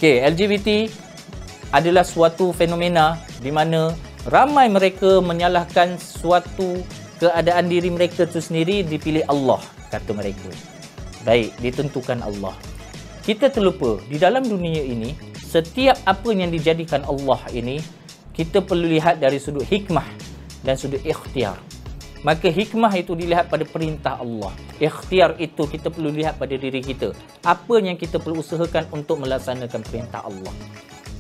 Okey, LGBT adalah suatu fenomena di mana ramai mereka menyalahkan suatu keadaan diri mereka itu sendiri dipilih Allah, kata mereka. Baik, ditentukan Allah. Kita terlupa, di dalam dunia ini, setiap apa yang dijadikan Allah ini, kita perlu lihat dari sudut hikmah dan sudut ikhtiar. Maka hikmah itu dilihat pada perintah Allah. Ikhtiar itu kita perlu lihat pada diri kita. Apa yang kita perlu usahakan untuk melaksanakan perintah Allah.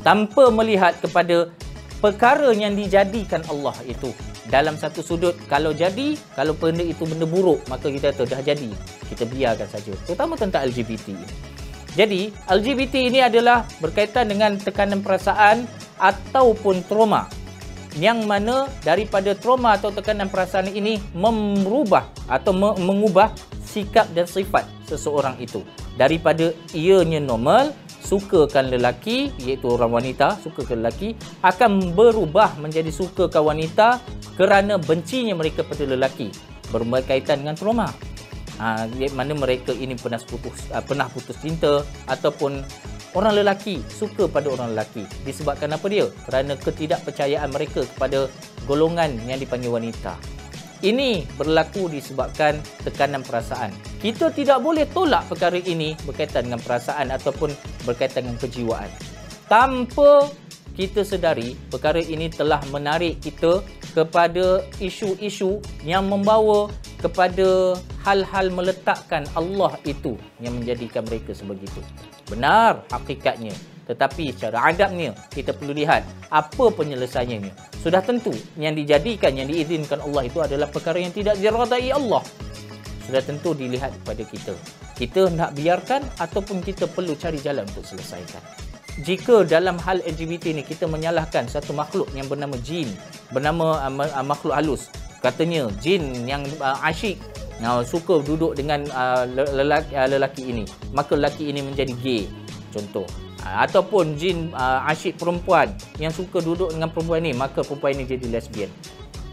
Tanpa melihat kepada perkara yang dijadikan Allah itu. Dalam satu sudut, kalau jadi, kalau benda itu benda buruk, maka kita tahu dah jadi. Kita biarkan saja. Terutama tentang LGBT ini. Jadi, LGBT ini adalah berkaitan dengan tekanan perasaan ataupun trauma. Yang mana daripada trauma atau tekanan perasaan ini merubah atau mengubah sikap dan sifat seseorang itu. Daripada ianya normal, sukakan lelaki, iaitu orang wanita, sukakan lelaki, akan berubah menjadi sukakan wanita kerana bencinya mereka pada lelaki. Berkaitan dengan trauma. Mana mereka ini pernah putus cinta ataupun orang lelaki suka pada orang lelaki. Disebabkan apa dia? Kerana ketidakpercayaan mereka kepada golongan yang dipanggil wanita. Ini berlaku disebabkan tekanan perasaan. Kita tidak boleh tolak perkara ini berkaitan dengan perasaan ataupun berkaitan dengan kejiwaan. Tanpa kita sedari, perkara ini telah menarik kita kepada isu-isu yang membawa kepada hal-hal meletakkan Allah itu yang menjadikan mereka sebegitu. Benar hakikatnya. Tetapi secara adabnya, kita perlu lihat apa penyelesaiannya. Sudah tentu yang dijadikan, yang diizinkan Allah itu adalah perkara yang tidak diredai Allah. Sudah tentu dilihat kepada kita. Kita nak biarkan ataupun kita perlu cari jalan untuk selesaikan. Jika dalam hal LGBT ni kita menyalahkan satu makhluk yang bernama jin, bernama makhluk halus. Katanya jin yang asyik, suka duduk dengan lelaki ini. Maka lelaki ini menjadi gay. Contoh. Ataupun jin asyik perempuan yang suka duduk dengan perempuan ini, maka perempuan ini jadi lesbian.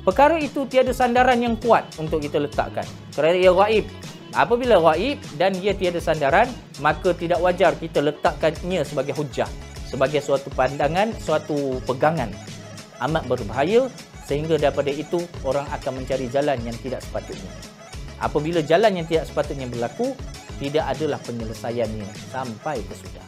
Perkara itu tiada sandaran yang kuat untuk kita letakkan kerana ia gaib. Apabila gaib dan ia tiada sandaran, maka tidak wajar kita letakkannya sebagai hujah, sebagai suatu pandangan, suatu pegangan. Amat berbahaya sehingga daripada itu orang akan mencari jalan yang tidak sepatutnya. Apabila jalan yang tidak sepatutnya berlaku, tidak adalah penyelesaiannya sampai ke sudah.